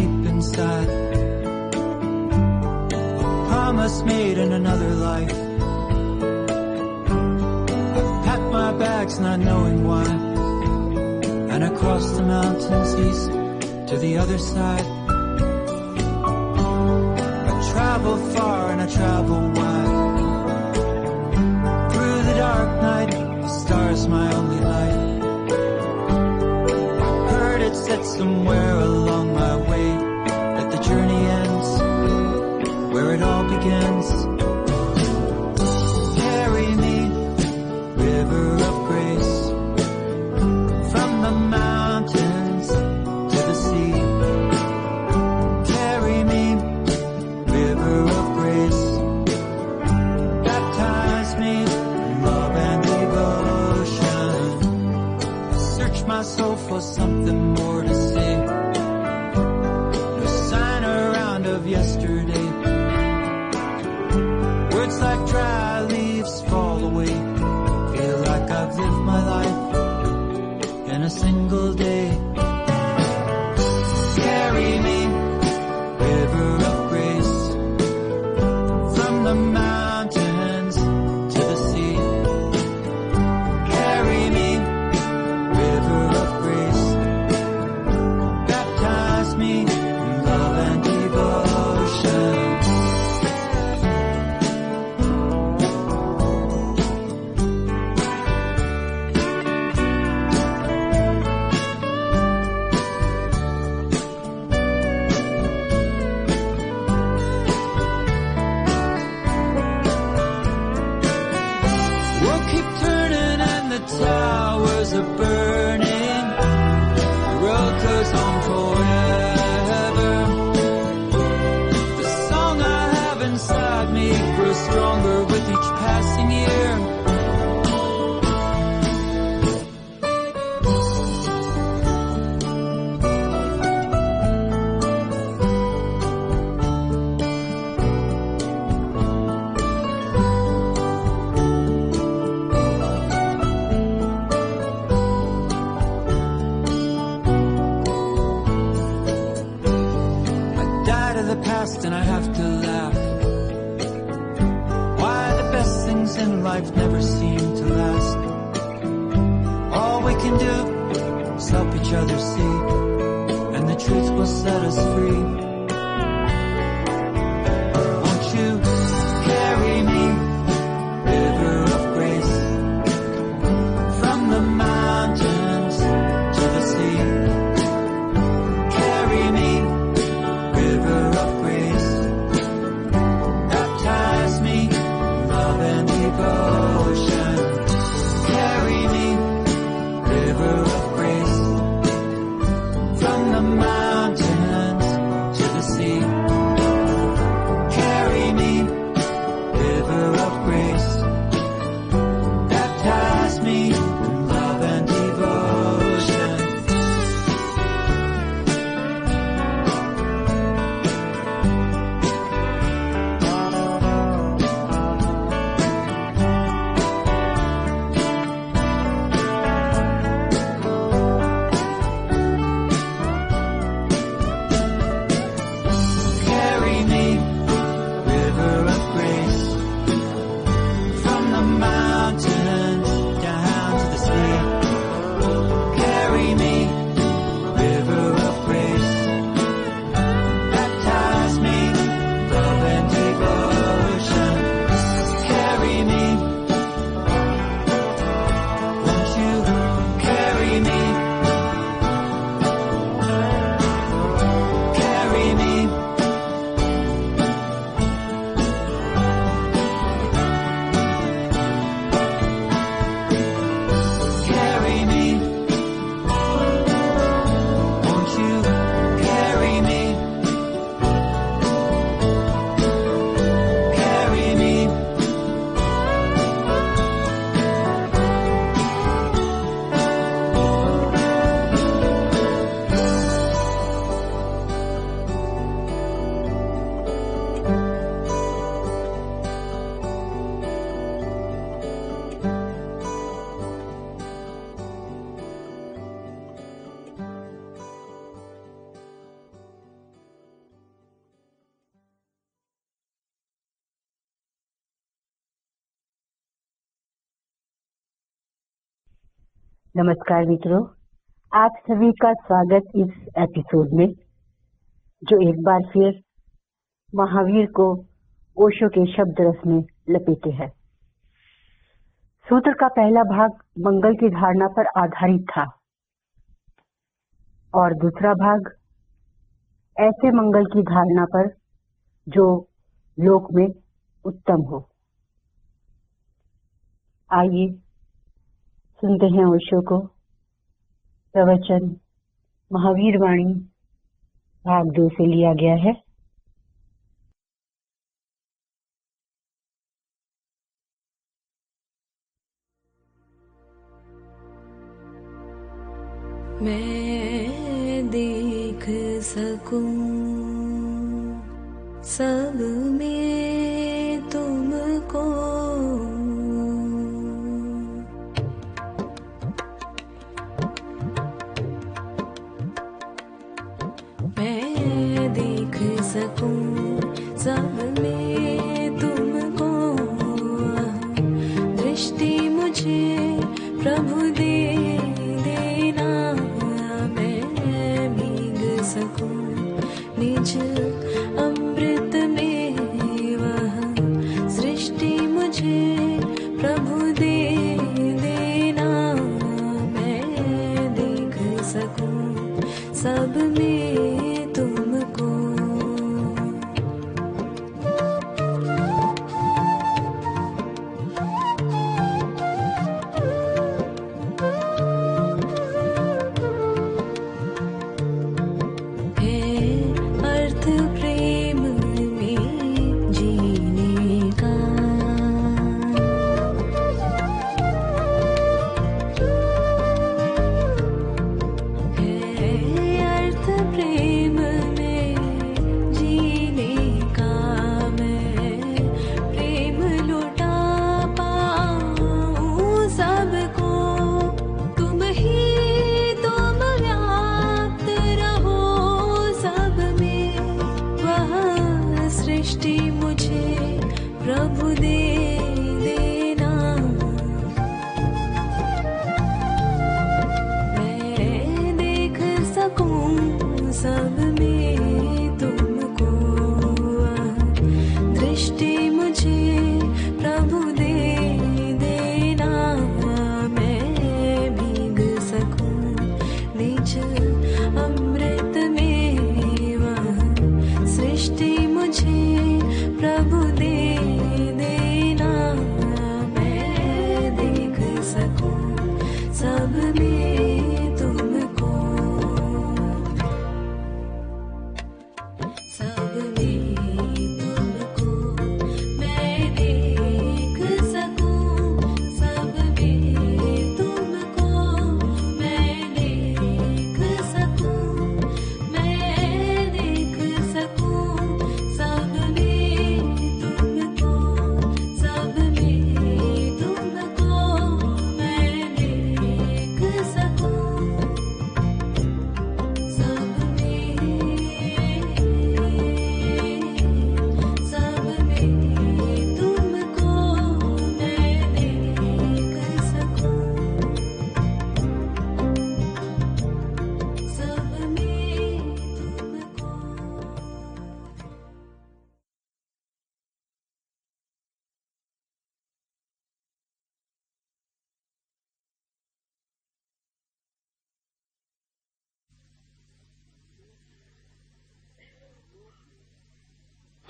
deep inside. Promise made in another life. I packed my bags not knowing why, and I crossed the mountains east to the other side. I traveled far and I traveled wide. Through the dark night, the stars my only light. Heard it said somewhere along my way that the journey ends where it all begins. Carry me, river of grace, from the mountains to the sea. Carry me, river of grace, baptize me in love and devotion. Search my soul for something more to say. No sign around of yesterday. Words like dry leaves fall away. Feel like I've lived my life in a single day. Carry me, river of grace, from the mountains to the sea. Carry me, river of grace, baptize me in love and devotion. We'll keep turning and the towers are burning. The road goes on forever. The song I have inside me grows stronger with each passing year. The past and I have to laugh. Why the best things in life never seem to last. All we can do is help each other see, and the truth will set us free. Won't you carry me, river of grace, from the mountains to the sea. Carry me, river of grace, baptize me in love and devotion. Carry me, river of grace, from the mountains to नमस्कार मित्रों, आप सभी का स्वागत इस episode में, जो एक बार फिर महावीर को ओशो के शब्द रस में लपेटे है। सूत्र का पहला भाग मंगल की धारणा पर आधारित था और दूसरा भाग ऐसे मंगल की धारणा पर जो लोक में उत्तम हो। आइए सुनते हैं ओशो को। प्रवचन महावीर वाणी भाग 2 से लिया गया है। मैं देख सकूं सब में तुमको, मैं देख सकूं सब में तुमको, दृष्टि मुझे प्रभु दे देना, मैं भीग सकूं निज अमृत में, वह सृष्टि मुझे प्रभु दे देना, मैं देख सकूं सब में तुमको।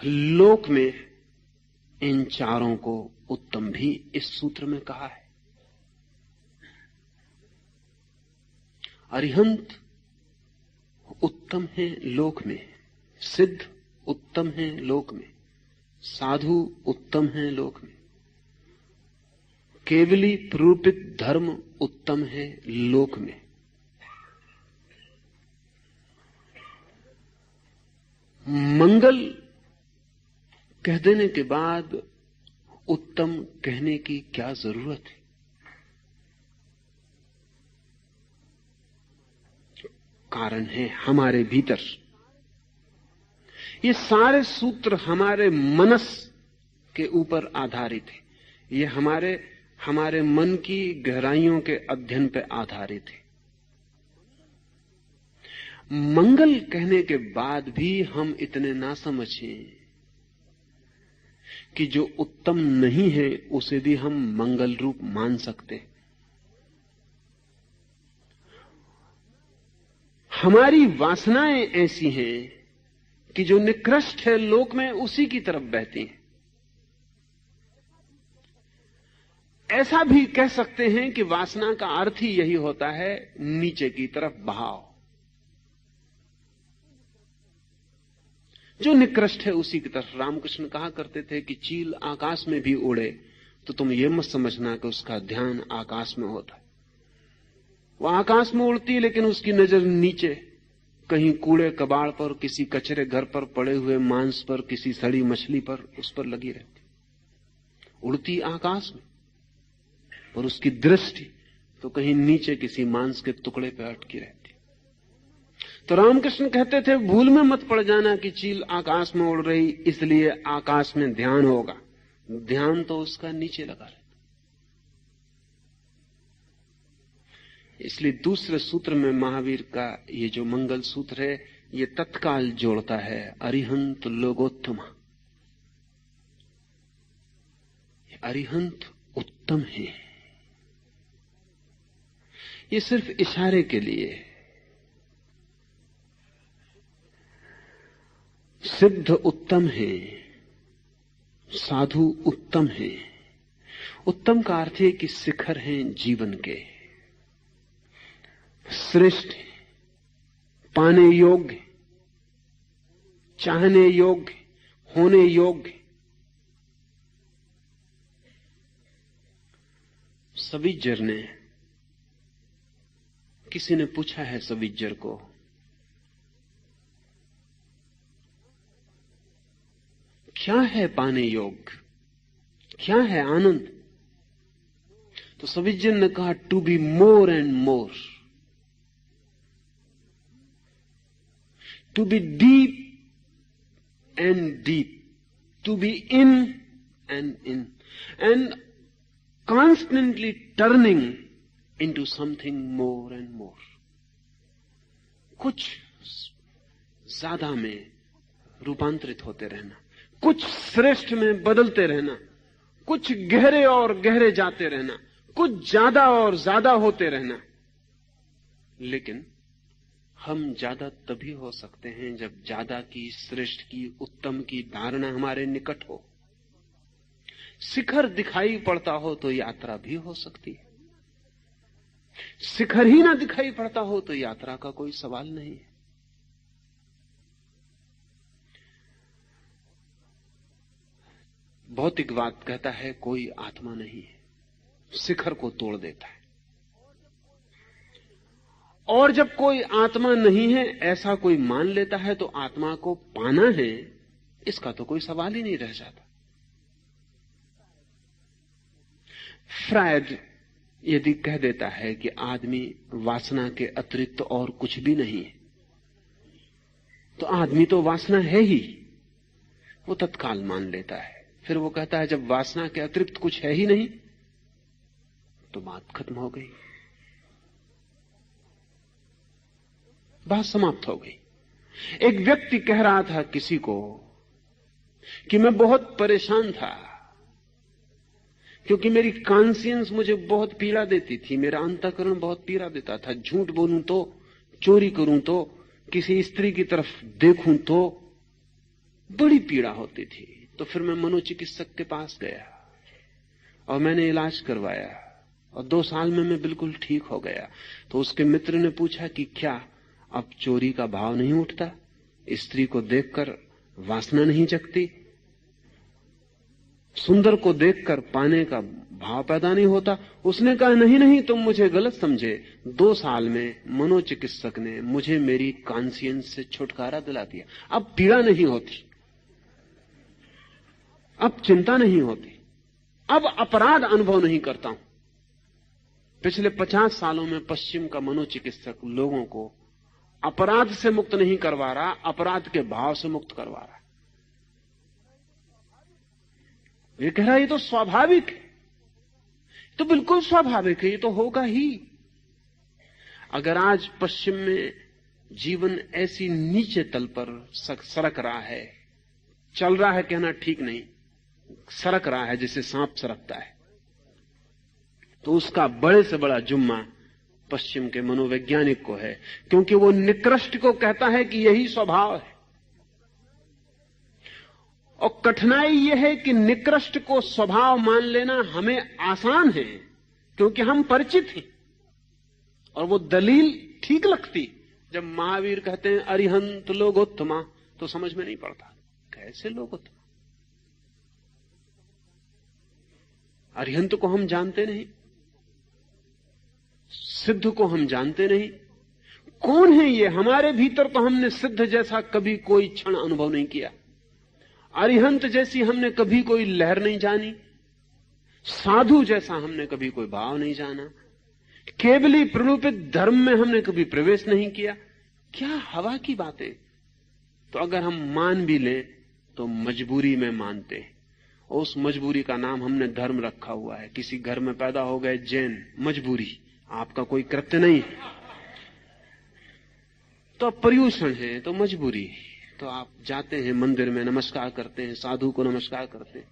लोक में इन चारों को उत्तम भी इस सूत्र में कहा है। अरिहंत उत्तम है लोक में, सिद्ध उत्तम है लोक में, साधु उत्तम है लोक में, केवली प्रूपित धर्म उत्तम है लोक में। मंगल कह देने के बाद उत्तम कहने की क्या जरूरत है? कारण है हमारे भीतर। ये सारे सूत्र हमारे मनस के ऊपर आधारित है। ये हमारे हमारे मन की गहराइयों के अध्ययन पर आधारित है। मंगल कहने के बाद भी हम इतने ना समझें कि जो उत्तम नहीं है उसे भी हम मंगल रूप मान सकते हैं। हमारी वासनाएं ऐसी हैं कि जो निकृष्ट है लोक में उसी की तरफ बहती हैं। ऐसा भी कह सकते हैं कि वासना का अर्थ ही यही होता है, नीचे की तरफ बहाव। जो निकृष्ट है उसी की तरफ। रामकृष्ण कहा करते थे कि चील आकाश में भी उड़े तो तुम ये मत समझना कि उसका ध्यान आकाश में होता है। वो आकाश में उड़ती है लेकिन उसकी नजर नीचे, कहीं कूड़े कबाड़ पर, किसी कचरे घर पर पड़े हुए मांस पर, किसी सड़ी मछली पर, उस पर लगी रहती। उड़ती आकाश में और उसकी दृष्टि तो कहीं नीचे किसी मांस के टुकड़े पर अटकी रहती। तो रामकृष्ण कहते थे भूल में मत पड़ जाना कि चील आकाश में उड़ रही इसलिए आकाश में ध्यान होगा। ध्यान तो उसका नीचे लगा रहता। इसलिए दूसरे सूत्र में महावीर का ये जो मंगल सूत्र है ये तत्काल जोड़ता है अरिहंत लोगोत्तम। अरिहंत उत्तम है। ये सिर्फ इशारे के लिए। सिद्ध उत्तम है, साधु उत्तम है। उत्तम का अर्थ है कि शिखर हैं जीवन के, श्रेष्ठ, पाने योग्य, चाहने योग्य, होने योग्य। सविज्जर ने, किसी ने पूछा है सविज्जर को, क्या है पाने योग्य, क्या है आनंद? तो सविज्जर ने कहा to be more and more, to be deep and deep, to be in and in, and constantly turning into something more and more। कुछ ज्यादा में रूपांतरित होते रहना, कुछ श्रेष्ठ में बदलते रहना, कुछ गहरे और गहरे जाते रहना, कुछ ज्यादा और ज्यादा होते रहना। लेकिन हम ज्यादा तभी हो सकते हैं जब ज्यादा की, श्रेष्ठ की, उत्तम की धारणा हमारे निकट हो। शिखर दिखाई पड़ता हो तो यात्रा भी हो सकती है, शिखर ही ना दिखाई पड़ता हो तो यात्रा का कोई सवाल नहीं है। भौतिकवाद कहता है कोई आत्मा नहीं है, शिखर को तोड़ देता है। और जब कोई आत्मा नहीं है ऐसा कोई मान लेता है तो आत्मा को पाना है, इसका तो कोई सवाल ही नहीं रह जाता। फ्रायड यदि कह देता है कि आदमी वासना के अतिरिक्त और कुछ भी नहीं है, तो आदमी तो वासना है ही, वो तत्काल मान लेता है। फिर वो कहता है जब वासना के अतिरिक्त कुछ है ही नहीं तो बात खत्म हो गई, बात समाप्त हो गई। एक व्यक्ति कह रहा था किसी को कि मैं बहुत परेशान था क्योंकि मेरी कॉन्शियंस मुझे बहुत पीड़ा देती थी, मेरा अंतःकरण बहुत पीड़ा देता था। झूठ बोलूं तो, चोरी करूं तो, किसी स्त्री की तरफ देखूं तो बड़ी पीड़ा होती थी। तो फिर मैं मनोचिकित्सक के पास गया और मैंने इलाज करवाया और 2 साल में मैं बिल्कुल ठीक हो गया। तो उसके मित्र ने पूछा कि क्या अब चोरी का भाव नहीं उठता, स्त्री को देखकर वासना नहीं जगती, सुंदर को देखकर पाने का भाव पैदा नहीं होता? उसने कहा नहीं नहीं, तुम मुझे गलत समझे। 2 साल में मनोचिकित्सक ने मुझे मेरी कॉन्शियंस से छुटकारा दिला दिया। अब पीड़ा नहीं होती, अब चिंता नहीं होती, अब अपराध अनुभव नहीं करता हूं। पिछले 50 सालों में पश्चिम का मनोचिकित्सक लोगों को अपराध से मुक्त नहीं करवा रहा, अपराध के भाव से मुक्त करवा रहा। ये कह रहा है ये तो स्वाभाविक है, तो बिल्कुल स्वाभाविक है, ये तो होगा ही। अगर आज पश्चिम में जीवन ऐसी नीचे तल पर सरक रहा है, चल रहा है कहना ठीक नहीं, सरक रहा है जैसे सांप सरकता है, तो उसका बड़े से बड़ा जुम्मा पश्चिम के मनोवैज्ञानिक को है, क्योंकि वो निकृष्ट को कहता है कि यही स्वभाव है। और कठिनाई यह है कि निकृष्ट को स्वभाव मान लेना हमें आसान है, क्योंकि हम परिचित हैं, और वो दलील ठीक लगती। जब महावीर कहते हैं अरिहंत लोगोत्तमा, तो समझ में नहीं पड़ता, कैसे लोगोत्तमा? अरिहंत को हम जानते नहीं, सिद्ध को हम जानते नहीं। कौन है ये? हमारे भीतर तो हमने सिद्ध जैसा कभी कोई क्षण अनुभव नहीं किया, अरिहंत जैसी हमने कभी कोई लहर नहीं जानी, साधु जैसा हमने कभी कोई भाव नहीं जाना, केवली प्ररूपित धर्म में हमने कभी प्रवेश नहीं किया। क्या हवा की बातें। तो अगर हम मान भी लें तो मजबूरी में मानते हैं, और उस मजबूरी का नाम हमने धर्म रखा हुआ है। किसी घर में पैदा हो गए जैन, मजबूरी, आपका कोई कृत्य नहीं, तो अब पर्यूषण है तो मजबूरी, तो आप जाते हैं मंदिर में, नमस्कार करते हैं, साधु को नमस्कार करते हैं,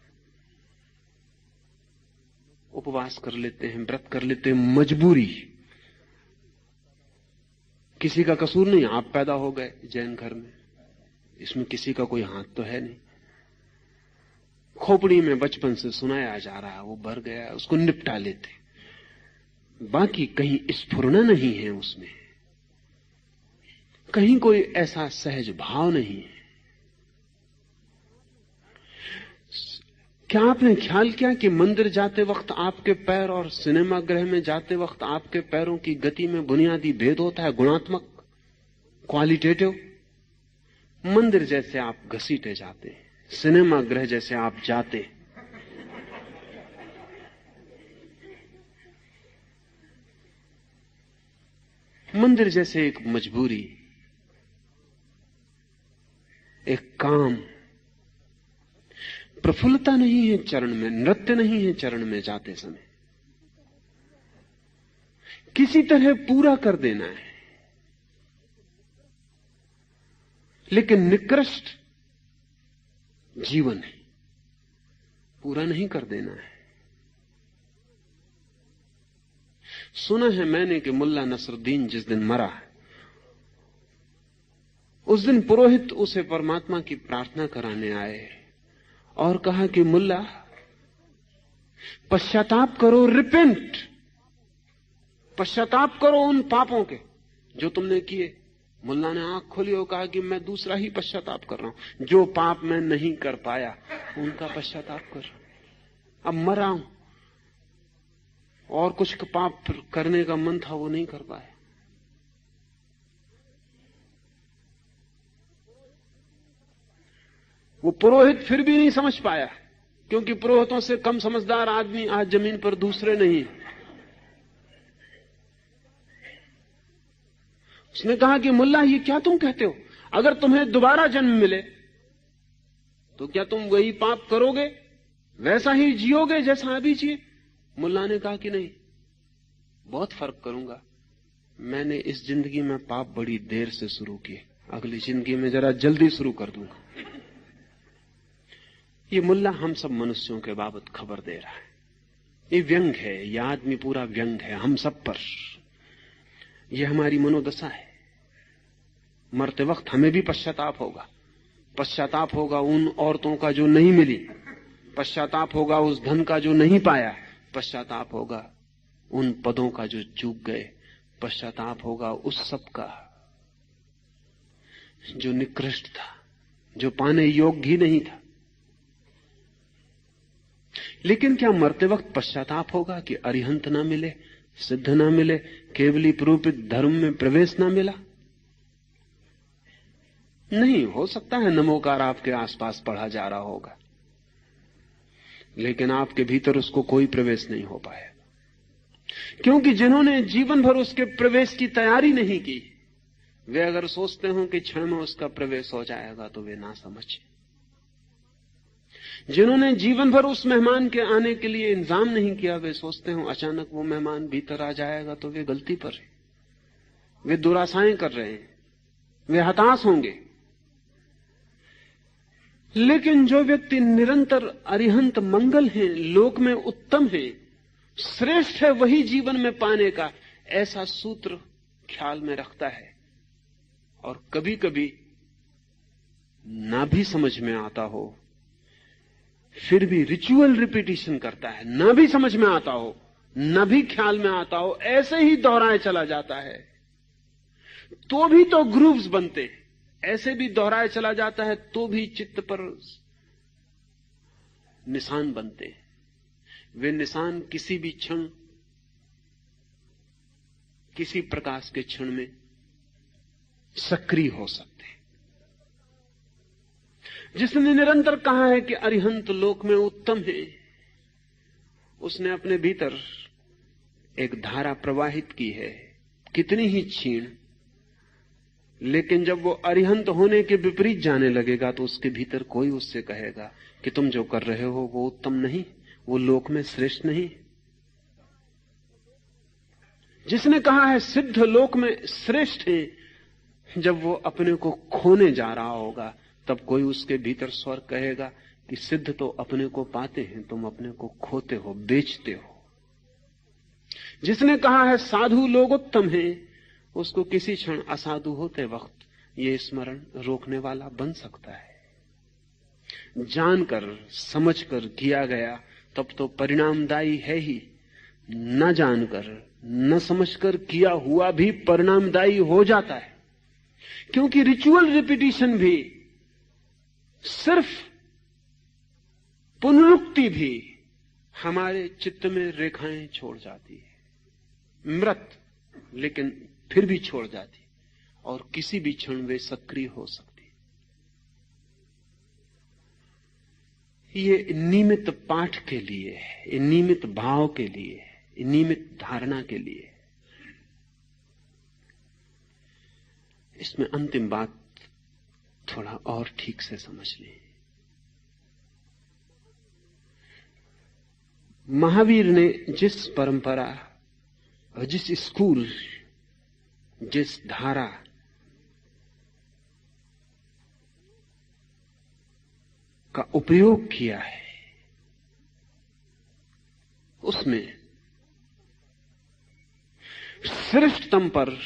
उपवास कर लेते हैं, व्रत कर लेते हैं, मजबूरी। किसी का कसूर नहीं, आप पैदा हो गए जैन घर में, इसमें किसी का कोई हाथ तो है नहीं। खोपड़ी में बचपन से सुनाया जा रहा है, वो भर गया, उसको निपटा लेते, बाकी कहीं स्फुरना नहीं है उसमें, कहीं कोई ऐसा सहज भाव नहीं है। क्या आपने ख्याल किया कि मंदिर जाते वक्त आपके पैर और सिनेमा गृह में जाते वक्त आपके पैरों की गति में बुनियादी भेद होता है, गुणात्मक, क्वालिटेटिव। मंदिर जैसे आप घसीटे जाते, सिनेमा गृह जैसे आप जाते, मंदिर जैसे एक मजबूरी, एक काम। प्रफुल्लता नहीं है चरण में, नृत्य नहीं है चरण में जाते समय, किसी तरह पूरा कर देना है। लेकिन निकृष्ट जीवन है, पूरा नहीं कर देना है। सुना है मैंने कि मुल्ला नसरुद्दीन जिस दिन मरा, उस दिन पुरोहित उसे परमात्मा की प्रार्थना कराने आए और कहा कि मुल्ला पश्चाताप करो, रिपेंट, पश्चाताप करो उन पापों के जो तुमने किए। मुल्ला ने आंख खोली और कहा कि मैं दूसरा ही पश्चाताप कर रहा हूं, जो पाप मैं नहीं कर पाया उनका पश्चाताप कर रहा हूं। अब मरा हूं और कुछ पाप करने का मन था, वो नहीं कर पाया। वो पुरोहित फिर भी नहीं समझ पाया, क्योंकि पुरोहितों से कम समझदार आदमी आज जमीन पर दूसरे नहीं। उसने कहा कि मुल्ला ये क्या तुम कहते हो, अगर तुम्हें दोबारा जन्म मिले तो क्या तुम वही पाप करोगे, वैसा ही जियोगे जैसा अभी जिए? मुल्ला ने कहा कि नहीं, बहुत फर्क करूंगा। मैंने इस जिंदगी में पाप बड़ी देर से शुरू किए, अगली जिंदगी में जरा जल्दी शुरू कर दूंगा। ये मुल्ला हम सब मनुष्यों के बाबत खबर दे रहा है। ये व्यंग है, यह आदमी पूरा व्यंग है हम सब पर। यह हमारी मनोदशा है। मरते वक्त हमें भी पश्चाताप होगा। पश्चाताप होगा उन औरतों का जो नहीं मिली, पश्चाताप होगा उस धन का जो नहीं पाया, पश्चाताप होगा उन पदों का जो चूक गए, पश्चाताप होगा उस सब का जो निकृष्ट था, जो पाने योग्य ही नहीं था। लेकिन क्या मरते वक्त पश्चाताप होगा कि अरिहंत ना मिले, सिद्ध ना मिले, केवली प्रूपित धर्म में प्रवेश ना मिला? नहीं, हो सकता है नमोकार आपके आसपास पढ़ा जा रहा होगा, लेकिन आपके भीतर उसको कोई प्रवेश नहीं हो पाया, क्योंकि जिन्होंने जीवन भर उसके प्रवेश की तैयारी नहीं की, वे अगर सोचते हो कि क्षण में उसका प्रवेश हो जाएगा तो वे ना समझे। जिन्होंने जीवन भर उस मेहमान के आने के लिए इंतजाम नहीं किया, वे सोचते हो अचानक वो मेहमान भीतर आ जाएगा तो वे गलती पर हैं, वे दुराशाएं कर रहे हैं, वे हताश होंगे। लेकिन जो व्यक्ति निरंतर अरिहंत मंगल है, लोक में उत्तम है, श्रेष्ठ है, वही जीवन में पाने का ऐसा सूत्र ख्याल में रखता है। और कभी कभी ना भी समझ में आता हो, फिर भी रिचुअल रिपीटिशन करता है, ना भी समझ में आता हो, ना भी ख्याल में आता हो, ऐसे ही दोहराए चला जाता है, तो भी तो ग्रूव्स बनते, ऐसे भी दोहराए चला जाता है तो भी चित्त पर निशान बनते। वे निशान किसी भी क्षण, किसी प्रकाश के क्षण में सक्रिय हो सकते हैं। जिसने निरंतर कहा है कि अरिहंत लोक में उत्तम है, उसने अपने भीतर एक धारा प्रवाहित की है, कितनी ही क्षीण, लेकिन जब वो अरिहंत होने के विपरीत जाने लगेगा तो उसके भीतर कोई उससे कहेगा कि तुम जो कर रहे हो वो उत्तम नहीं, वो लोक में श्रेष्ठ नहीं। जिसने कहा है सिद्ध लोक में श्रेष्ठ है, जब वो अपने को खोने जा रहा होगा तब कोई उसके भीतर स्वर कहेगा कि सिद्ध तो अपने को पाते हैं, तुम अपने को खोते हो, बेचते हो। जिसने कहा है साधु लोग उत्तम हैं, उसको किसी क्षण असाधु होते वक्त ये स्मरण रोकने वाला बन सकता है। जानकर समझकर किया गया तब तो परिणामदायी है ही, न जानकर न समझकर किया हुआ भी परिणामदायी हो जाता है। क्योंकि रिचुअल रिपीटिशन भी, सिर्फ पुनरुक्ति भी हमारे चित्त में रेखाएं छोड़ जाती है, मृत लेकिन फिर भी छोड़ जाती, और किसी भी क्षण वे सक्रिय हो सकती। ये नियमित पाठ के लिए है, नियमित भाव के लिए है, नियमित धारणा के लिए। इसमें अंतिम बात थोड़ा और ठीक से समझ लें। महावीर ने जिस परंपरा और जिस स्कूल, जिस धारा का उपयोग किया है, उसमें श्रेष्ठतम पर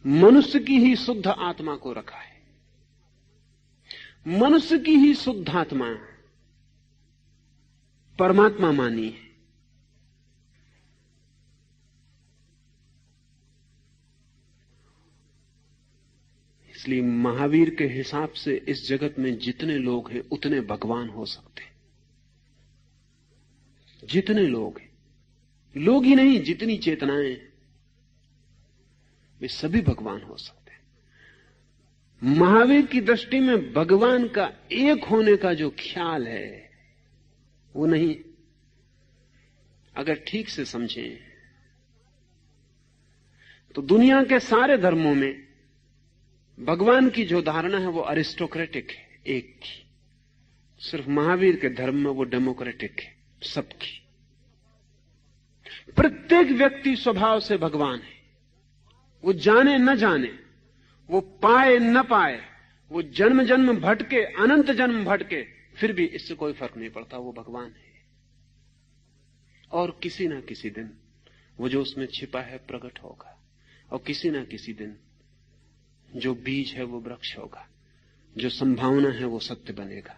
मनुष्य की ही शुद्ध आत्मा को रखा है। मनुष्य की ही शुद्ध आत्मा परमात्मा मानी है। इसलिए महावीर के हिसाब से इस जगत में जितने लोग हैं उतने भगवान हो सकते हैं। जितने लोग हैं, लोग ही नहीं, जितनी चेतनाएं, वे सभी भगवान हो सकते हैं। महावीर की दृष्टि में भगवान का एक होने का जो ख्याल है वो नहीं। अगर ठीक से समझें तो दुनिया के सारे धर्मों में भगवान की जो धारणा है वो अरिस्टोक्रेटिक है, एक की। सिर्फ महावीर के धर्म में वो डेमोक्रेटिक है, सबकी। प्रत्येक व्यक्ति स्वभाव से भगवान है। वो जाने न जाने, वो पाए न पाए, वो जन्म जन्म भटके, अनंत जन्म भटके, फिर भी इससे कोई फर्क नहीं पड़ता, वो भगवान है। और किसी ना किसी दिन वो जो उसमें छिपा है प्रकट होगा, और किसी ना किसी दिन जो बीज है वो वृक्ष होगा, जो संभावना है वो सत्य बनेगा।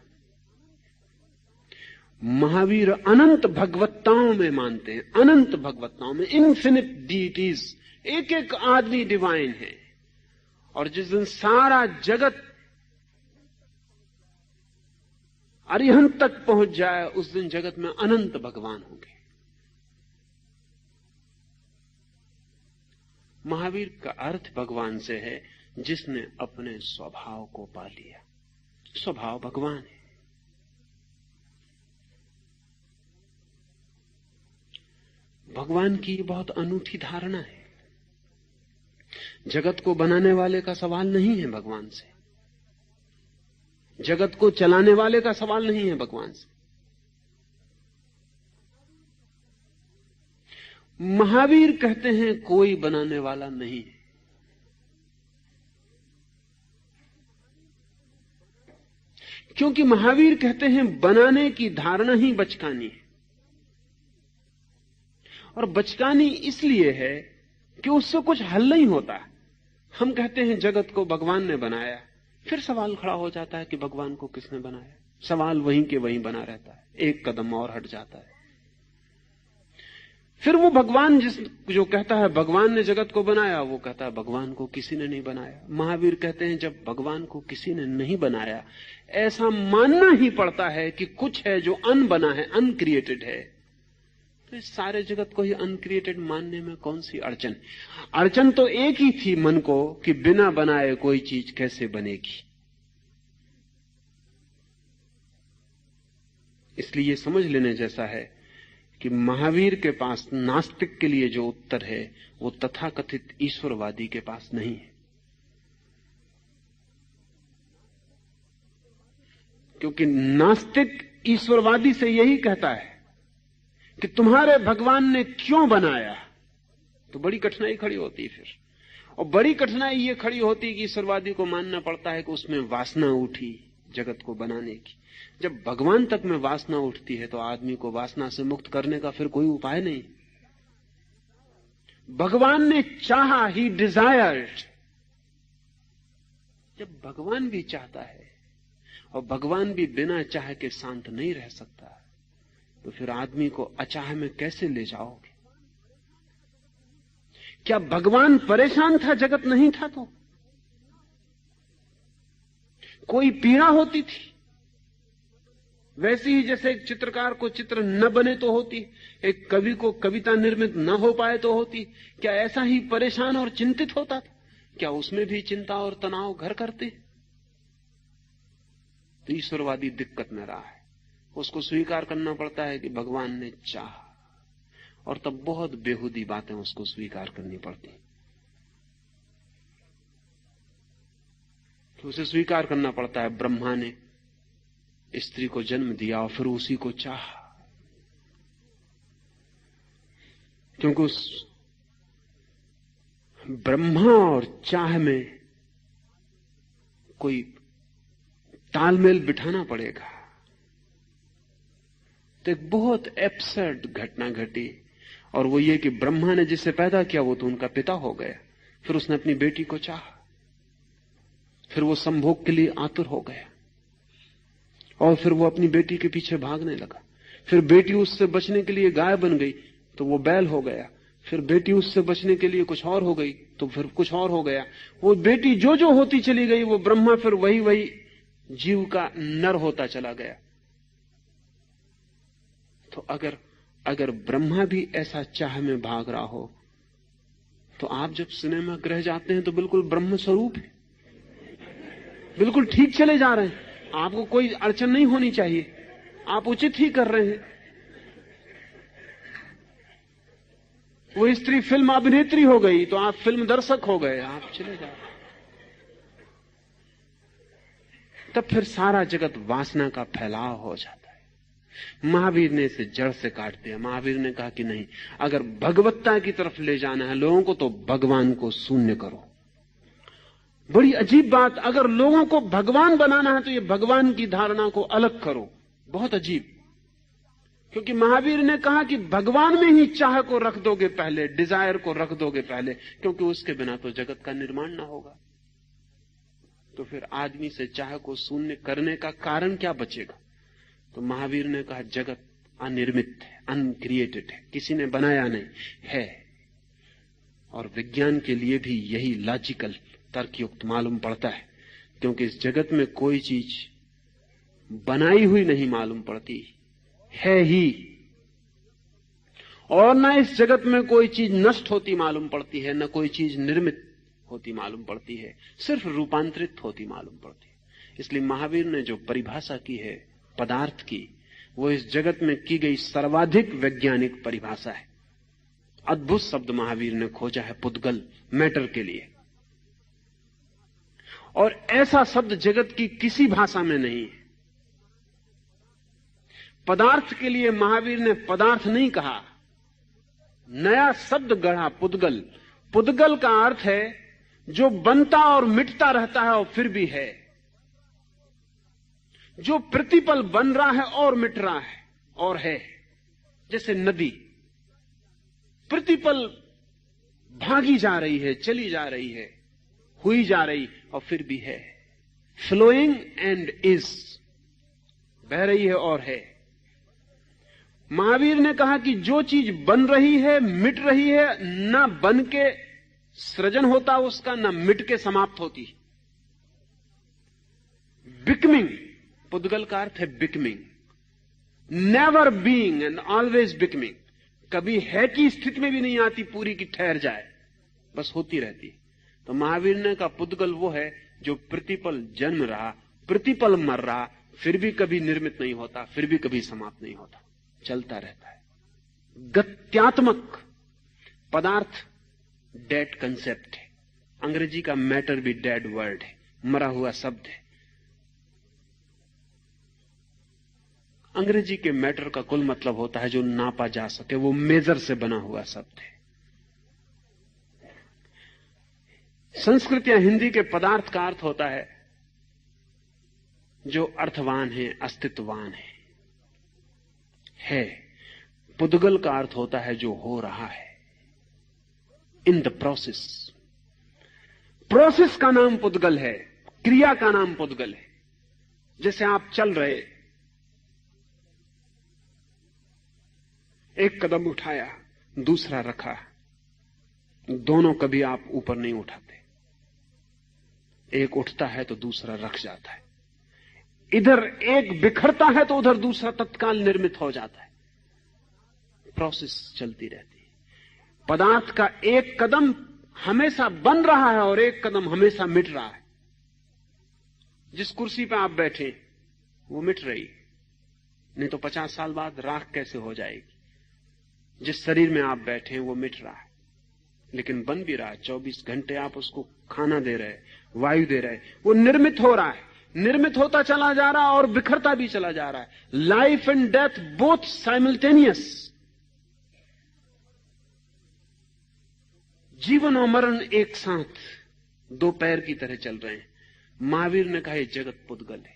महावीर अनंत भगवत्ताओं में मानते हैं, अनंत भगवत्ताओं में, इन्फिनिट डीटीज। एक एक आदमी डिवाइन है। और जिस दिन सारा जगत अरिहंत तक पहुंच जाए, उस दिन जगत में अनंत भगवान होंगे। महावीर का अर्थ भगवान से है जिसने अपने स्वभाव को पा लिया। स्वभाव भगवान है। भगवान की बहुत अनूठी धारणा है। जगत को बनाने वाले का सवाल नहीं है भगवान से। जगत को चलाने वाले का सवाल नहीं है भगवान से। महावीर कहते हैं कोई बनाने वाला नहीं है, क्योंकि महावीर कहते हैं बनाने की धारणा ही बचकानी है। और बचकानी इसलिए है कि उससे कुछ हल नहीं होता। हम कहते हैं जगत को भगवान ने बनाया, फिर सवाल खड़ा हो जाता है कि भगवान को किसने बनाया। सवाल वहीं के वहीं बना रहता है, एक कदम और हट जाता है। फिर वो भगवान जो कहता है भगवान ने जगत को बनाया, वो कहता है भगवान को किसी ने नहीं बनाया। महावीर कहते हैं जब भगवान को किसी ने नहीं बनाया, ऐसा मानना ही पड़ता है कि कुछ है जो अनबना है, अनक्रिएटेड है, तो इस सारे जगत को ही अनक्रिएटेड मानने में कौन सी अड़चन? अड़चन तो एक ही थी मन को कि बिना बनाए कोई चीज कैसे बनेगी। इसलिए ये समझ लेने जैसा है कि महावीर के पास नास्तिक के लिए जो उत्तर है वो तथाकथित ईश्वरवादी के पास नहीं है। क्योंकि नास्तिक ईश्वरवादी से यही कहता है कि तुम्हारे भगवान ने क्यों बनाया, तो बड़ी कठिनाई खड़ी होती फिर। और बड़ी कठिनाई ये खड़ी होती कि ईश्वरवादी को मानना पड़ता है कि उसमें वासना उठी जगत को बनाने की। जब भगवान तक में वासना उठती है तो आदमी को वासना से मुक्त करने का फिर कोई उपाय नहीं। भगवान ने चाहा, ही डिजायर्ड। जब भगवान भी चाहता है और भगवान भी बिना चाह के शांत नहीं रह सकता, तो फिर आदमी को अचाह में कैसे ले जाओगे? क्या भगवान परेशान था जगत नहीं था तो? कोई पीड़ा होती थी? वैसे ही जैसे एक चित्रकार को चित्र न बने तो होती, एक कवि को कविता निर्मित न हो पाए तो होती। क्या ऐसा ही परेशान और चिंतित होता था? क्या उसमें भी चिंता और तनाव घर करते? तो ईश्वरवादी दिक्कत में रहा है। उसको स्वीकार करना पड़ता है कि भगवान ने चाहा, और तब बहुत बेहुदी बातें उसको स्वीकार करनी पड़ती। तो उसे स्वीकार करना पड़ता है ब्रह्मा ने स्त्री को जन्म दिया और फिर उसी को चाहा, क्योंकि उस ब्रह्मा और चाह में कोई तालमेल बिठाना पड़ेगा। तो एक बहुत एब्सर्ड घटना घटी, और वो ये कि ब्रह्मा ने जिसे पैदा किया वो तो उनका पिता हो गया। फिर उसने अपनी बेटी को चाहा, फिर वो संभोग के लिए आतुर हो गया, और फिर वो अपनी बेटी के पीछे भागने लगा। फिर बेटी उससे बचने के लिए गाय बन गई तो वो बैल हो गया। फिर बेटी उससे बचने के लिए कुछ और हो गई तो फिर कुछ और हो गया। वो बेटी जो जो होती चली गई, वो ब्रह्मा फिर वही वही जीव का नर होता चला गया। तो अगर ब्रह्मा भी ऐसा चाह में भाग रहा हो, तो आप जब सिनेमा गृह जाते हैं तो बिल्कुल ब्रह्म स्वरूप है, बिल्कुल ठीक चले जा रहे हैं। आपको कोई अड़चन नहीं होनी चाहिए, आप उचित ही कर रहे हैं। वो स्त्री फिल्म अभिनेत्री हो गई तो आप फिल्म दर्शक हो गए, आप चले जा रहे। तब फिर सारा जगत वासना का फैलाव हो जाता है। महावीर ने इसे जड़ से काट दिया। महावीर ने कहा कि नहीं, अगर भगवत्ता की तरफ ले जाना है लोगों को तो भगवान को शून्य करो। बड़ी अजीब बात, अगर लोगों को भगवान बनाना है तो ये भगवान की धारणा को अलग करो। बहुत अजीब, क्योंकि महावीर ने कहा कि भगवान में ही चाह को रख दोगे पहले, डिजायर को रख दोगे पहले, क्योंकि उसके बिना तो जगत का निर्माण ना होगा। तो फिर आदमी से चाह को शून्य करने का कारण क्या बचेगा? तो महावीर ने कहा जगत अनिर्मित है, अनक्रिएटेड है, किसी ने बनाया नहीं है। और विज्ञान के लिए भी यही लॉजिकल तर्कयुक्त मालूम पड़ता है, क्योंकि इस जगत में कोई चीज बनाई हुई नहीं मालूम पड़ती, है ही। और न इस जगत में कोई चीज नष्ट होती मालूम पड़ती है, न कोई चीज निर्मित होती मालूम पड़ती है, सिर्फ रूपांतरित होती मालूम पड़ती है। इसलिए महावीर ने जो परिभाषा की है पदार्थ की, वो इस जगत में की गई सर्वाधिक वैज्ञानिक परिभाषा है। अद्भुत शब्द महावीर ने खोजा है पुद्गल, मैटर के लिए। और ऐसा शब्द जगत की किसी भाषा में नहीं है। पदार्थ के लिए महावीर ने पदार्थ नहीं कहा, नया शब्द गढ़ा, पुद्गल। पुद्गल का अर्थ है जो बनता और मिटता रहता है और फिर भी है, जो प्रतिपल बन रहा है और मिट रहा है और है। जैसे नदी प्रतिपल भागी जा रही है, चली जा रही है, हुई जा रही और फिर भी है। फ्लोइंग एंड इज, बह रही है और है। महावीर ने कहा कि जो चीज बन रही है, मिट रही है, ना बन के सृजन होता उसका, ना मिट के समाप्त होती। बिकमिंग, पुद्गल का अर्थ है becoming, never being and always becoming. कभी है की स्थिति में भी नहीं आती पूरी की ठहर जाए, बस होती रहती। तो महावीर ने कहा पुद्गल वो है जो प्रतिपल जन्म रहा, प्रतिपल मर रहा, फिर भी कभी निर्मित नहीं होता, फिर भी कभी समाप्त नहीं होता, चलता रहता है। गत्यात्मक पदार्थ डेड कंसेप्ट है। अंग्रेजी का मैटर भी डेड वर्ड है, मरा हुआ शब्द है। अंग्रेजी के मैटर का कुल मतलब होता है जो नापा जा सके, वो मेजर से बना हुआ शब्द है। संस्कृत या हिंदी के पदार्थ का अर्थ होता है जो अर्थवान है, अस्तित्ववान है। पुद्गल का अर्थ होता है जो हो रहा है, इन द प्रोसेस। प्रोसेस का नाम पुद्गल है, क्रिया का नाम पुद्गल है। जैसे आप चल रहे, एक कदम उठाया, दूसरा रखा, दोनों कभी आप ऊपर नहीं उठाते। एक उठता है तो दूसरा रख जाता है। इधर एक बिखरता है तो उधर दूसरा तत्काल निर्मित हो जाता है। प्रोसेस चलती रहती है। पदार्थ का एक कदम हमेशा बन रहा है और एक कदम हमेशा मिट रहा है। जिस कुर्सी पर आप बैठे वो मिट रही, नहीं तो 50 साल बाद राख कैसे हो जाएगी। जिस शरीर में आप बैठे हैं वो मिट रहा है, लेकिन बन भी रहा है। 24 घंटे आप उसको खाना दे रहे, वायु दे रहे, वो निर्मित हो रहा है, निर्मित होता चला जा रहा है और बिखरता भी चला जा रहा है। Life and death both simultaneous. जीवन और मरण एक साथ दो पैर की तरह चल रहे हैं। महावीर ने कहा यह जगत पुद्गल है,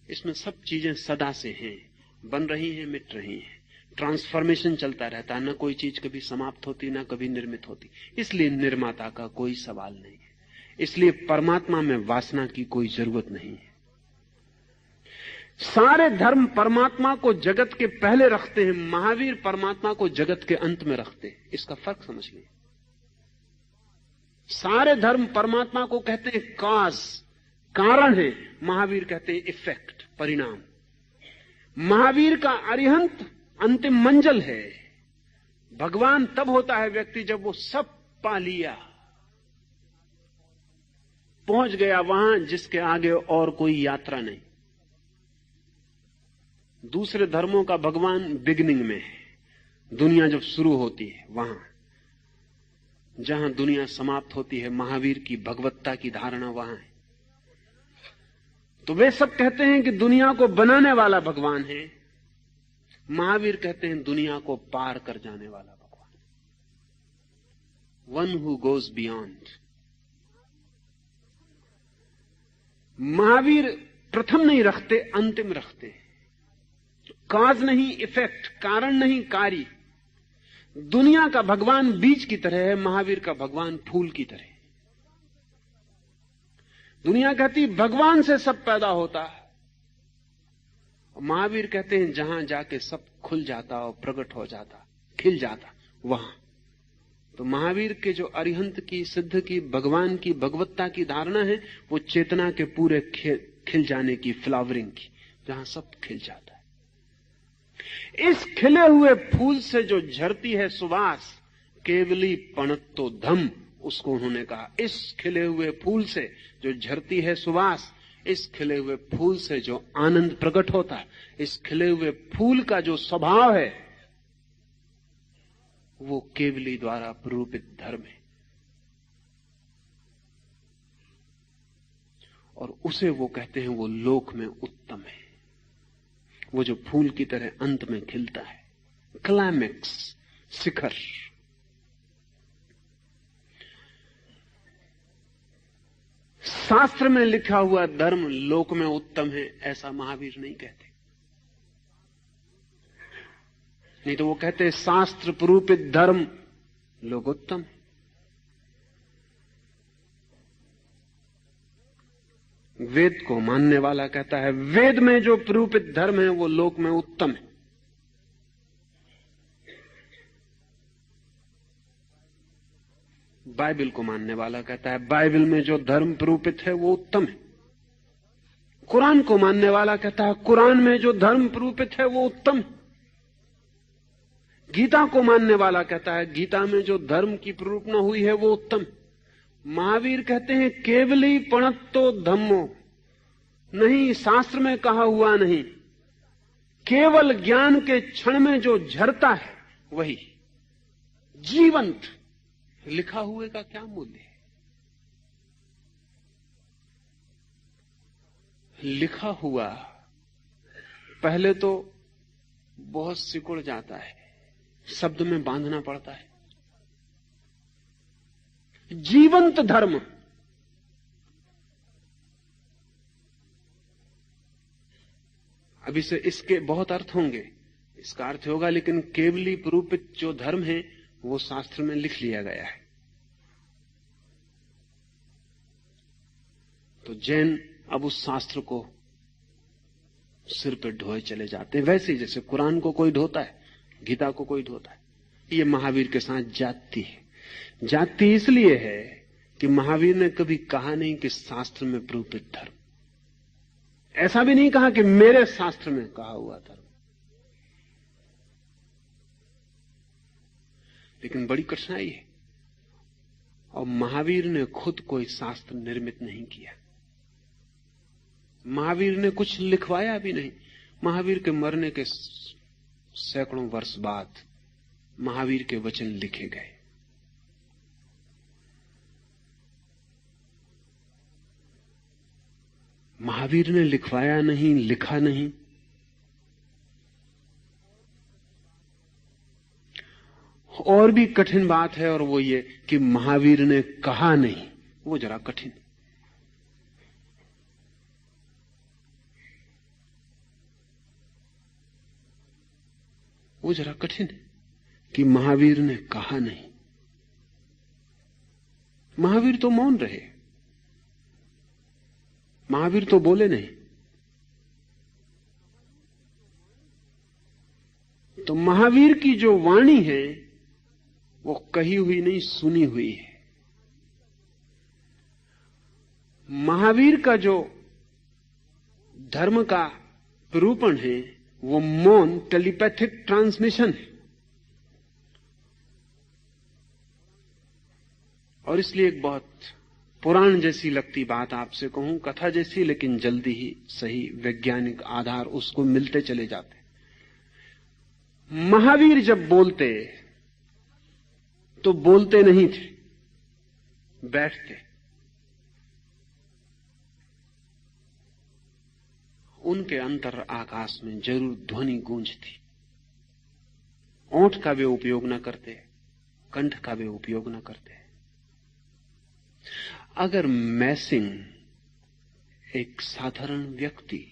इसमें सब चीजें सदा से हैं, बन रही हैं, मिट रही हैं, ट्रांसफॉर्मेशन चलता रहता है। न कोई चीज कभी समाप्त होती, न कभी निर्मित होती। इसलिए निर्माता का कोई सवाल नहीं है। इसलिए परमात्मा में वासना की कोई जरूरत नहीं है। सारे धर्म परमात्मा को जगत के पहले रखते हैं, महावीर परमात्मा को जगत के अंत में रखते हैं। इसका फर्क समझ लीजिए। सारे धर्म परमात्मा को कहते हैं काज, कारण है, महावीर कहते हैं इफेक्ट, परिणाम। महावीर का अरिहंत अंतिम मंजिल है। भगवान तब होता है व्यक्ति जब वो सब पा लिया, पहुंच गया वहां जिसके आगे और कोई यात्रा नहीं। दूसरे धर्मों का भगवान बिगिनिंग में है, दुनिया जब शुरू होती है वहां। जहां दुनिया समाप्त होती है, महावीर की भगवत्ता की धारणा वहां है। तो वे सब कहते हैं कि दुनिया को बनाने वाला भगवान है, महावीर कहते हैं दुनिया को पार कर जाने वाला भगवान, one who goes beyond. Mahavir प्रथम नहीं रखते, अंतिम रखते। काज नहीं इफेक्ट, कारण नहीं कार्य। दुनिया का भगवान बीज की तरह है, महावीर का भगवान फूल की तरह। दुनिया कहती भगवान से सब पैदा होता है, महावीर कहते हैं जहां जाके सब खुल जाता और प्रकट हो जाता, खिल जाता वहां। तो महावीर के जो अरिहंत की, सिद्ध की, भगवान की, भगवत्ता की धारणा है, वो चेतना के पूरे खिल जाने की, फ्लावरिंग की, जहां सब खिल जाता है। इस खिले हुए फूल से जो झरती है सुवास, केवली पणत्तो धम, उसको उन्होंने कहा। इस खिले हुए फूल से जो झरती है सुवास, इस खिले हुए फूल से जो आनंद प्रकट होता है, इस खिले हुए फूल का जो स्वभाव है, वो केवली द्वारा प्ररूपित धर्म है। और उसे वो कहते हैं वो लोक में उत्तम है, वो जो फूल की तरह अंत में खिलता है, क्लाइमेक्स, शिखर। शास्त्र में लिखा हुआ धर्म लोक में उत्तम है, ऐसा महावीर नहीं कहते। नहीं तो वो कहते शास्त्र प्रूपित धर्म लोकोत्तम है। वेद को मानने वाला कहता है वेद में जो प्रूपित धर्म है वो लोक में उत्तम है। बाइबल को मानने वाला कहता है बाइबल में जो धर्म प्रूपित है वो उत्तम है। कुरान को मानने वाला कहता है कुरान में जो धर्म प्रूपित है वो उत्तम है। गीता को मानने वाला कहता है गीता में जो धर्म की प्रूपना हुई है वो उत्तम। महावीर कहते हैं केवली पणत्तो धम्मो, नहीं शास्त्र में कहा हुआ नहीं, केवल ज्ञान के क्षण में जो झरता है वही जीवंत। लिखा हुए का क्या मूल्य है? लिखा हुआ पहले तो बहुत सिकुड़ जाता है, शब्द में बांधना पड़ता है। जीवंत धर्म अभी से इसके बहुत अर्थ होंगे, इसका अर्थ होगा लेकिन केवली प्रूपित जो धर्म है वो शास्त्र में लिख लिया गया है। तो जैन अब उस शास्त्र को सिर पे ढोए चले जाते हैं, वैसे ही जैसे कुरान को कोई ढोता है, गीता को कोई ढोता है। ये महावीर के साथ जाति है। जाति इसलिए है कि महावीर ने कभी कहा नहीं कि शास्त्र में प्रूपित धर्म, ऐसा भी नहीं कहा कि मेरे शास्त्र में कहा हुआ धर्म। लेकिन बड़ी कठिनाई है, और महावीर ने खुद कोई शास्त्र निर्मित नहीं किया। महावीर ने कुछ लिखवाया भी नहीं। महावीर के मरने के सैकड़ों वर्ष बाद महावीर के वचन लिखे गए। महावीर ने लिखवाया नहीं, लिखा नहीं। और भी कठिन बात है, और वो ये कि महावीर ने कहा नहीं, वो जरा कठिन। वो जरा कठिन है कि महावीर ने कहा नहीं। महावीर तो मौन रहे, महावीर तो बोले नहीं। तो महावीर की जो वाणी है वो कही हुई नहीं, सुनी हुई है। महावीर का जो धर्म का निरूपण है वो मौन टेलीपैथिक ट्रांसमिशन है। और इसलिए एक बहुत पुराण जैसी लगती बात आपसे कहूं, कथा जैसी, लेकिन जल्दी ही सही वैज्ञानिक आधार उसको मिलते चले जाते। महावीर जब बोलते तो बोलते नहीं थे, बैठते। उनके अंतर आकाश में जरूर ध्वनि गूंजती। ओंठ का वे उपयोग न करते, कंठ का वे उपयोग न करते। अगर मैसिंग एक साधारण व्यक्ति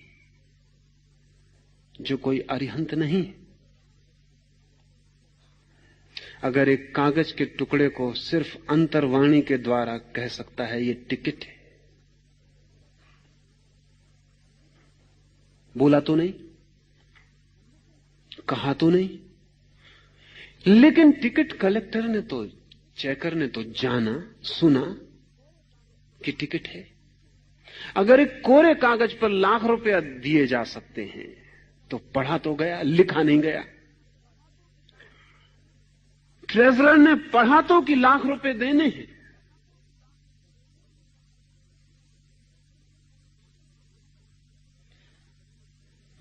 जो कोई अरिहंत नहीं, अगर एक कागज के टुकड़े को सिर्फ अंतर्वाणी के द्वारा कह सकता है ये टिकट है, बोला तो नहीं, कहा तो नहीं, लेकिन टिकट कलेक्टर ने तो, चेकर ने तो जाना, सुना कि टिकट है। अगर एक कोरे कागज पर लाख रुपया दिए जा सकते हैं तो पढ़ा तो गया, लिखा नहीं गया। ट्रेजरर ने पढ़ा तो कि लाख रुपए देने हैं।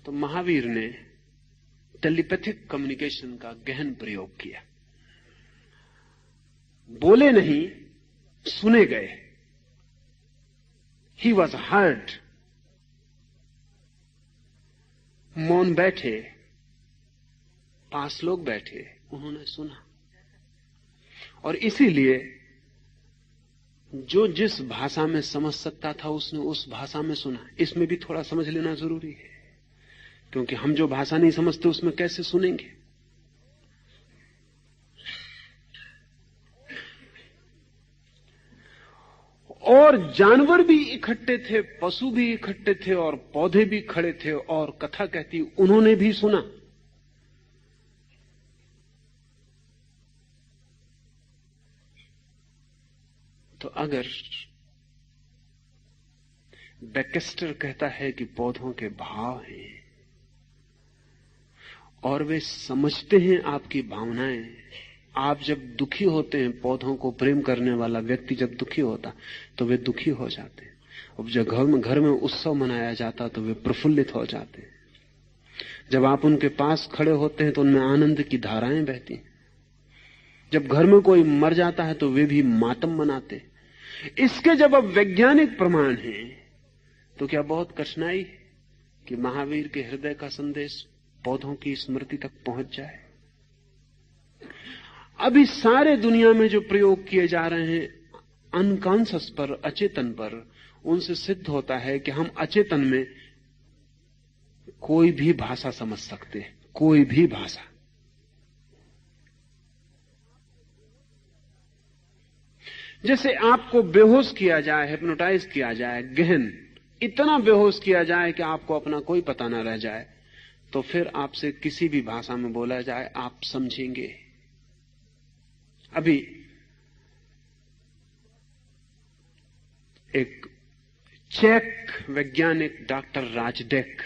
तो महावीर ने टेलीपैथिक कम्युनिकेशन का गहन प्रयोग किया। बोले नहीं, सुने गए। He was heard. मौन बैठे, पास लोग बैठे, उन्होंने सुना। और इसीलिए जो जिस भाषा में समझ सकता था उसने उस भाषा में सुना। इसमें भी थोड़ा समझ लेना जरूरी है, क्योंकि हम जो भाषा नहीं समझते उसमें कैसे सुनेंगे। और जानवर भी इकट्ठे थे, पशु भी इकट्ठे थे, और पौधे भी खड़े थे, और कथा कहती उन्होंने भी सुना। तो अगर बैकेस्टर कहता है कि पौधों के भाव हैं और वे समझते हैं आपकी भावनाएं, आप जब दुखी होते हैं, पौधों को प्रेम करने वाला व्यक्ति जब दुखी होता तो वे दुखी हो जाते हैं। अब जब घर में उत्सव मनाया जाता तो वे प्रफुल्लित हो जाते हैं। जब आप उनके पास खड़े होते हैं तो उनमें आनंद की धाराएं बहती हैं। जब घर में कोई मर जाता है तो वे भी मातम मनाते। इसके जब अब वैज्ञानिक प्रमाण हैं तो क्या बहुत कठिनाई है कि महावीर के हृदय का संदेश पौधों की स्मृति तक पहुंच जाए। अभी सारे दुनिया में जो प्रयोग किए जा रहे हैं अनकॉन्शियस पर, अचेतन पर, उनसे सिद्ध होता है कि हम अचेतन में कोई भी भाषा समझ सकते हैं, कोई भी भाषा। जैसे आपको बेहोश किया जाए, हिप्नोटाइज किया जाए, गहन इतना बेहोश किया जाए कि आपको अपना कोई पता ना रह जाए, तो फिर आपसे किसी भी भाषा में बोला जाए आप समझेंगे। अभी एक चेक वैज्ञानिक डॉक्टर राजडेक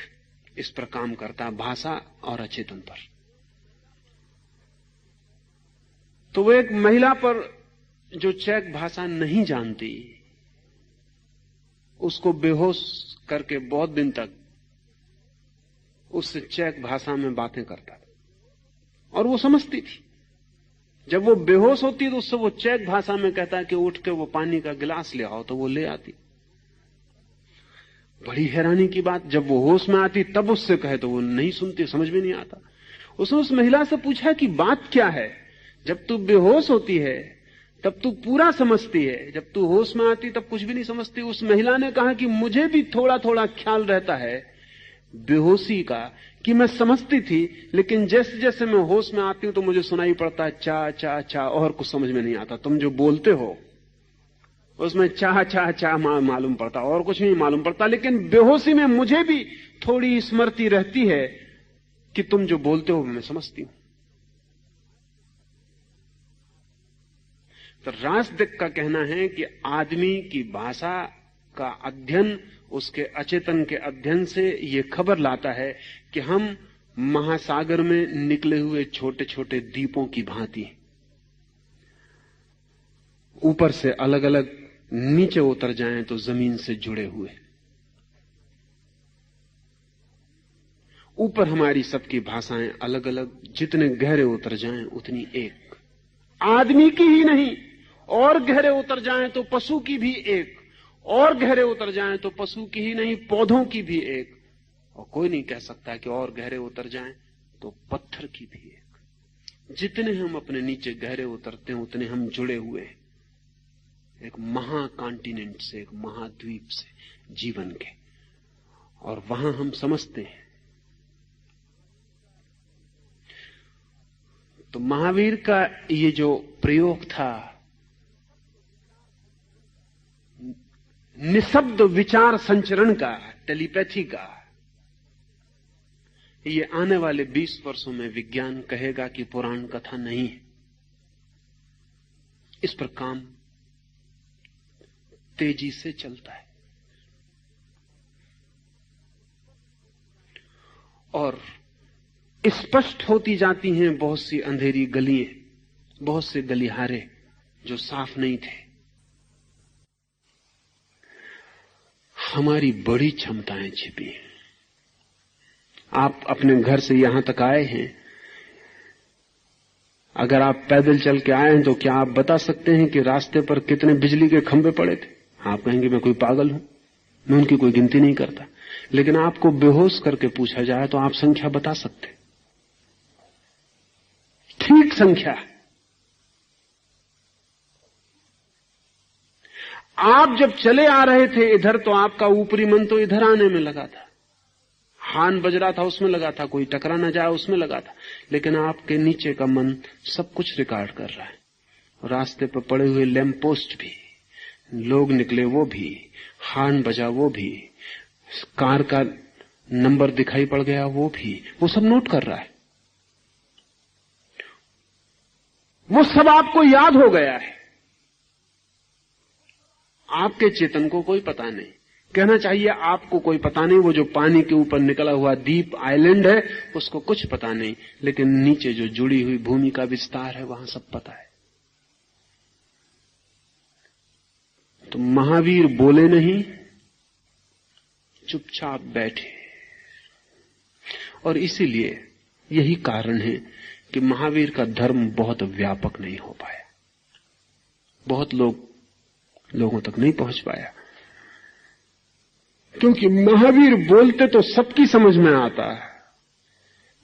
इस पर काम करता है, भाषा और अचेतन पर। तो वो एक महिला पर जो चेक भाषा नहीं जानती, उसको बेहोश करके बहुत दिन तक उससे चेक भाषा में बातें करता था और वो समझती थी। जब वो बेहोश होती तो उससे वो चेक भाषा में कहता कि उठ के वो पानी का गिलास ले आओ, तो वो ले आती। बड़ी हैरानी की बात, जब वो होश में आती तब उससे कहे तो वो नहीं सुनती, समझ में नहीं आता। उसने उस महिला से पूछा कि बात क्या है? जब तू बेहोश होती है तब तू पूरा समझती है, जब तू होश में आती तब कुछ भी नहीं समझती। उस महिला ने कहा कि मुझे भी थोड़ा थोड़ा ख्याल रहता है बेहोशी का, कि मैं समझती थी, लेकिन जैसे जैसे मैं होश में आती हूं तो मुझे सुनाई पड़ता है चा चा चा, और कुछ समझ में नहीं आता। तुम जो बोलते हो उसमें चा चा चा मालूम पड़ता, और कुछ नहीं मालूम पड़ता, लेकिन बेहोशी में मुझे भी थोड़ी स्मृति रहती है कि तुम जो बोलते हो मैं समझती हूं। तो राजडेक का कहना है कि आदमी की भाषा का अध्ययन उसके अचेतन के अध्ययन से ये खबर लाता है कि हम महासागर में निकले हुए छोटे छोटे द्वीपों की भांति, ऊपर से अलग अलग, नीचे उतर जाएं तो जमीन से जुड़े हुए। ऊपर हमारी सबकी भाषाएं अलग अलग, जितने गहरे उतर जाएं उतनी एक। आदमी की ही नहीं, और गहरे उतर जाएं तो पशु की भी एक, और गहरे उतर जाएं तो पशु की ही नहीं पौधों की भी एक, और कोई नहीं कह सकता कि और गहरे उतर जाएं तो पत्थर की भी एक। जितने हम अपने नीचे गहरे उतरते हैं उतने हम जुड़े हुए हैं एक महाकॉन्टिनेंट से, एक महाद्वीप से, जीवन के, और वहां हम समझते हैं। तो महावीर का ये जो प्रयोग था निशब्द विचार संचरण का, टेलीपैथी का, ये आने वाले 20 वर्षों में विज्ञान कहेगा कि पुराण कथा नहीं है। इस पर काम तेजी से चलता है और स्पष्ट होती जाती हैं बहुत सी अंधेरी गलियां, बहुत से गलिहारे जो साफ नहीं थे। हमारी बड़ी क्षमताएं छिपी हैं। आप अपने घर से यहां तक आए हैं, अगर आप पैदल चल के आए हैं तो क्या आप बता सकते हैं कि रास्ते पर कितने बिजली के खंभे पड़े थे? आप कहेंगे मैं कोई पागल हूं। मैं उनकी कोई गिनती नहीं करता, लेकिन आपको बेहोश करके पूछा जाए तो आप संख्या बता सकते, ठीक संख्या। आप जब चले आ रहे थे इधर तो आपका ऊपरी मन तो इधर आने में लगा था, हान बज रहा था उसमें लगा था, कोई टकरा न जाए उसमें लगा था, लेकिन आपके नीचे का मन सब कुछ रिकॉर्ड कर रहा है। रास्ते पर पड़े हुए लैंप पोस्ट भी, लोग निकले वो भी, हार्न बजा वो भी, कार का नंबर दिखाई पड़ गया वो भी, वो सब नोट कर रहा है। वो सब आपको याद हो गया है। आपके चेतन को कोई पता नहीं, कहना चाहिए आपको कोई पता नहीं। वो जो पानी के ऊपर निकला हुआ द्वीप आइलैंड है उसको कुछ पता नहीं, लेकिन नीचे जो जुड़ी हुई भूमि का विस्तार है वहां सब पता है। तो महावीर बोले नहीं, चुपचाप बैठे। और इसीलिए यही कारण है कि महावीर का धर्म बहुत व्यापक नहीं हो पाया, बहुत लोगों तक नहीं पहुंच पाया, क्योंकि महावीर बोलते तो सबकी समझ में आता है,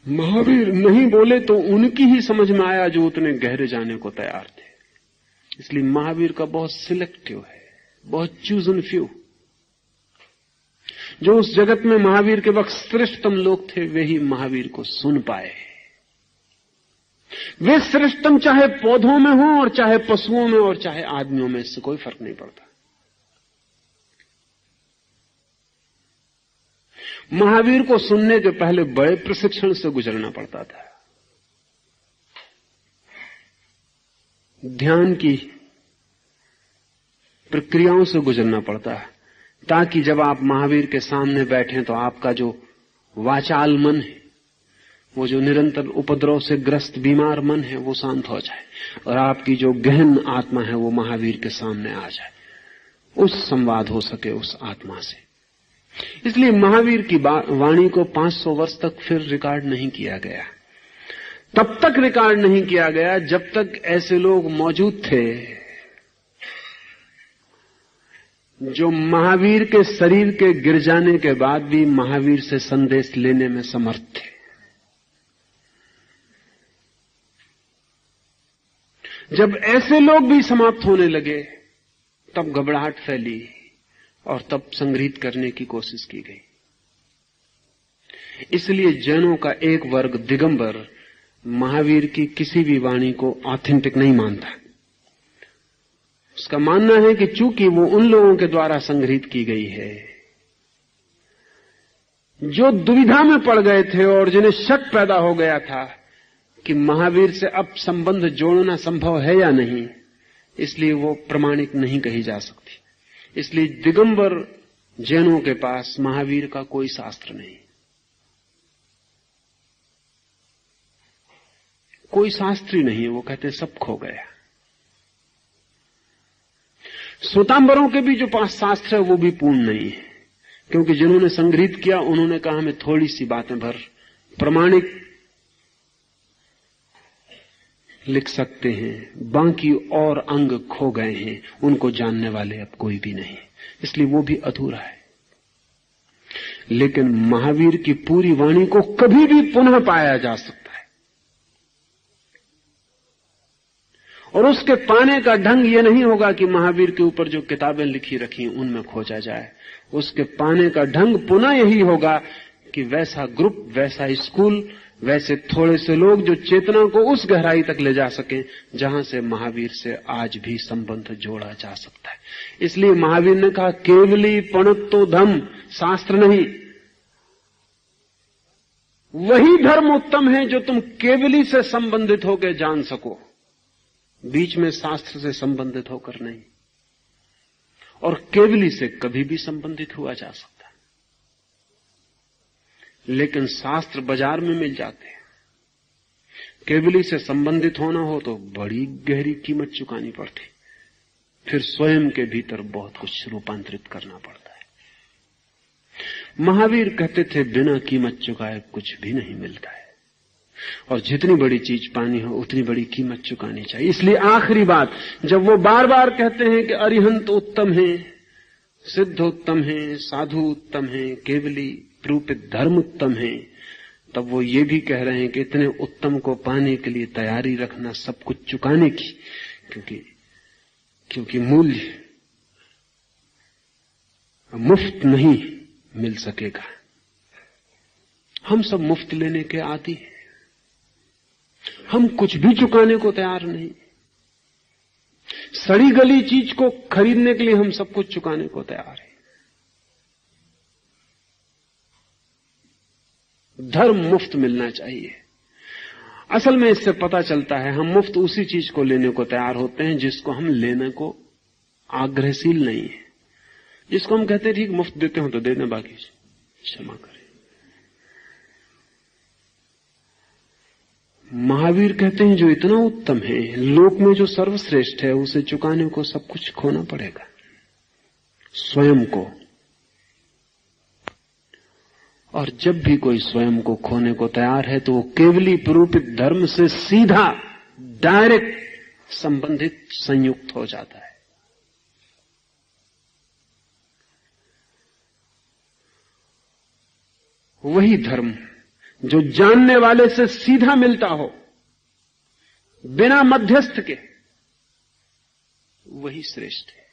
महावीर नहीं बोले तो उनकी ही समझ में आया जो उतने गहरे जाने को तैयार थे। इसलिए महावीर का बहुत सिलेक्टिव है, बहुत चूज एंड फ्यू। जो उस जगत में महावीर के वक्त श्रेष्ठतम लोग थे वे ही महावीर को सुन पाए। वे श्रेष्ठतम चाहे पौधों में हो और चाहे पशुओं में और चाहे आदमियों में, इससे कोई फर्क नहीं पड़ता। महावीर को सुनने के पहले बड़े प्रशिक्षण से गुजरना पड़ता था, ध्यान की प्रक्रियाओं से गुजरना पड़ता है, ताकि जब आप महावीर के सामने बैठें तो आपका जो वाचाल मन है, वो जो निरंतर उपद्रव से ग्रस्त बीमार मन है, वो शांत हो जाए और आपकी जो गहन आत्मा है वो महावीर के सामने आ जाए, उस संवाद हो सके उस आत्मा से। इसलिए महावीर की वाणी को 500 वर्ष तक फिर रिकॉर्ड नहीं किया गया। तब तक रिकॉर्ड नहीं किया गया जब तक ऐसे लोग मौजूद थे जो महावीर के शरीर के गिर जाने के बाद भी महावीर से संदेश लेने में समर्थ थे। जब ऐसे लोग भी समाप्त होने लगे तब घबराहट फैली और तब संग्रहित करने की कोशिश की गई। इसलिए जैनों का एक वर्ग दिगंबर महावीर की किसी भी वाणी को ऑथेंटिक नहीं मानता। उसका मानना है कि चूंकि वो उन लोगों के द्वारा संग्रहित की गई है जो दुविधा में पड़ गए थे और जिन्हें शक पैदा हो गया था कि महावीर से अब संबंध जोड़ना संभव है या नहीं, इसलिए वो प्रमाणिक नहीं कही जा सकती। इसलिए दिगंबर जैनों के पास महावीर का कोई शास्त्र नहीं, कोई शास्त्री नहीं है। वो कहते सब खो गया। श्वेतांबरों के भी जो पास शास्त्र है वो भी पूर्ण नहीं है, क्योंकि जिन्होंने संग्रहित किया उन्होंने कहा हमें थोड़ी सी बातें भर प्रमाणिक लिख सकते हैं, बाकी और अंग खो गए हैं, उनको जानने वाले अब कोई भी नहीं, इसलिए वो भी अधूरा है। लेकिन महावीर की पूरी वाणी को कभी भी पुनः पाया जा सकता है, और उसके पाने का ढंग ये नहीं होगा कि महावीर के ऊपर जो किताबें लिखी रखी उनमें खोजा जाए। उसके पाने का ढंग पुनः यही होगा कि वैसा ग्रुप, वैसा स्कूल, वैसे थोड़े से लोग जो चेतना को उस गहराई तक ले जा सकें जहां से महावीर से आज भी संबंध जोड़ा जा सकता है। इसलिए महावीर ने कहा केवली पणत्तो धम, शास्त्र नहीं, वही धर्म उत्तम है जो तुम केवली से संबंधित होकर जान सको, बीच में शास्त्र से संबंधित होकर नहीं। और केवली से कभी भी संबंधित हुआ जा सकता, लेकिन शास्त्र बाजार में मिल जाते हैं। केवली से संबंधित होना हो तो बड़ी गहरी कीमत चुकानी पड़ती, फिर स्वयं के भीतर बहुत कुछ रूपांतरित करना पड़ता है। महावीर कहते थे बिना कीमत चुकाए कुछ भी नहीं मिलता है, और जितनी बड़ी चीज पानी हो उतनी बड़ी कीमत चुकानी चाहिए। इसलिए आखिरी बात जब वो बार बार कहते हैं कि अरिहंत उत्तम है, सिद्धोत्तम है, साधु उत्तम है, केवली रूपित धर्म उत्तम है, तब वो ये भी कह रहे हैं कि इतने उत्तम को पाने के लिए तैयारी रखना सब कुछ चुकाने की, क्योंकि मूल्य मुफ्त नहीं मिल सकेगा। हम सब मुफ्त लेने के आदी हैं, हम कुछ भी चुकाने को तैयार नहीं। सड़ी गली चीज को खरीदने के लिए हम सब कुछ चुकाने को तैयार हैं। धर्म मुफ्त मिलना चाहिए। असल में इससे पता चलता है हम मुफ्त उसी चीज को लेने को तैयार होते हैं जिसको हम लेने को आग्रहशील नहीं है, जिसको हम कहते हैं ठीक मुफ्त देते हो तो देना, बाकी क्षमा करें। महावीर कहते हैं जो इतना उत्तम है, लोक में जो सर्वश्रेष्ठ है, उसे चुकाने को सब कुछ खोना पड़ेगा, स्वयं को। और जब भी कोई स्वयं को खोने को तैयार है तो वो केवली प्रूपित धर्म से सीधा डायरेक्ट संबंधित संयुक्त हो जाता है। वही धर्म जो जानने वाले से सीधा मिलता हो, बिना मध्यस्थ के, वही श्रेष्ठ है।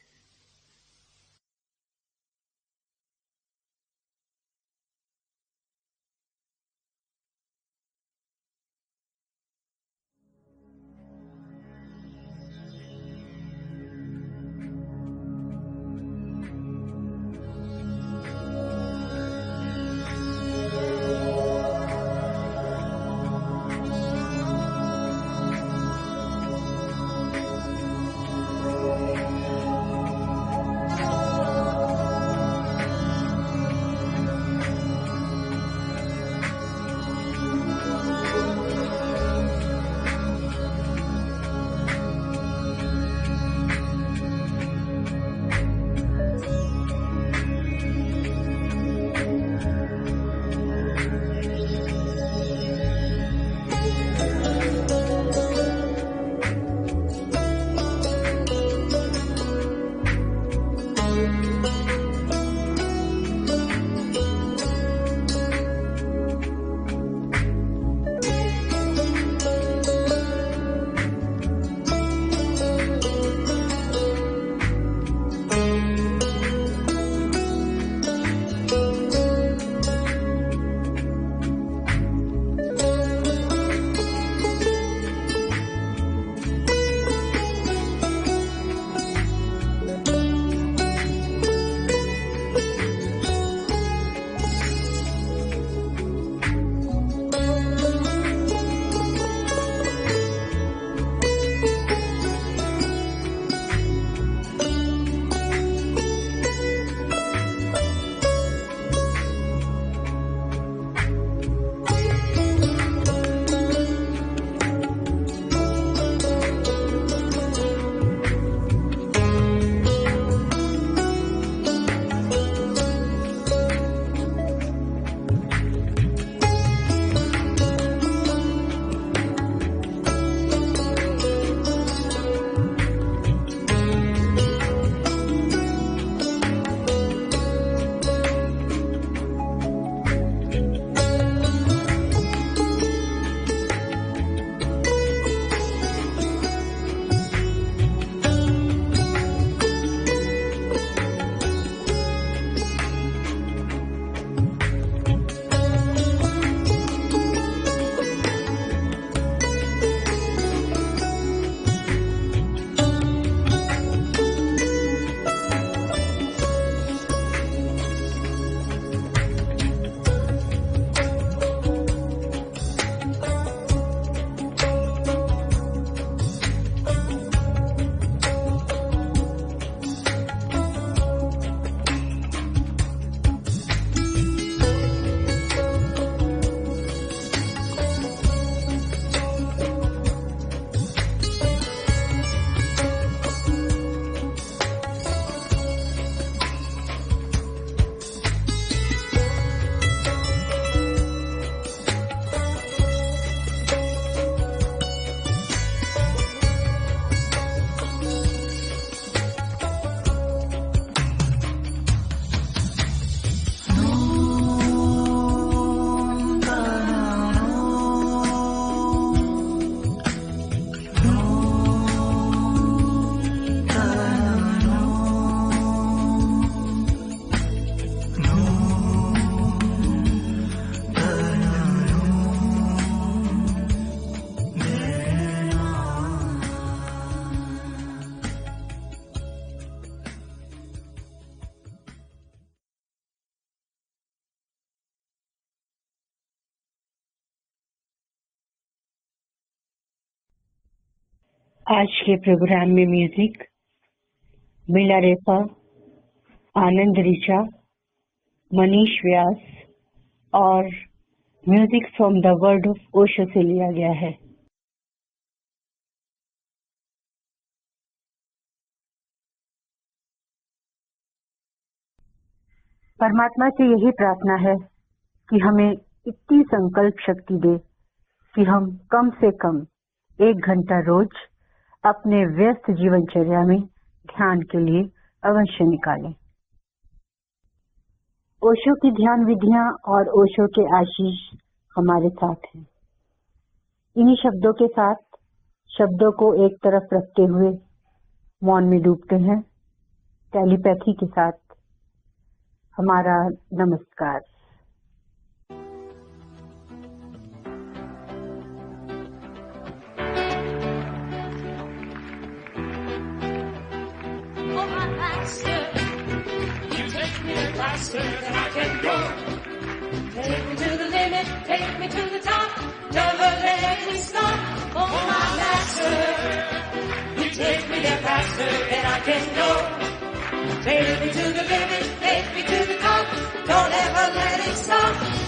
आज के प्रोग्राम में म्यूजिक मिलारेपा, आनंद ऋचा, मनीष व्यास और music from the world of Osho से लिया गया है। परमात्मा से यही प्रार्थना है कि हमें इतनी संकल्प शक्ति दे कि हम कम से कम 1 घंटा रोज अपने व्यस्त जीवनचर्या में ध्यान के लिए अवश्य निकालें। ओशो की ध्यान विधियां और ओशो के आशीष हमारे साथ हैं। इन्हीं शब्दों के साथ शब्दों को एक तरफ रखते हुए मौन में डूबते हैं। टेलीपैथी के साथ हमारा नमस्कार। Oh, my master, you take me faster than I can go. Take me to the limit, take me to the top, never let me stop. Oh, my master, you take me there faster than I can go. Take me to the limit, take me to the top, don't ever let it stop.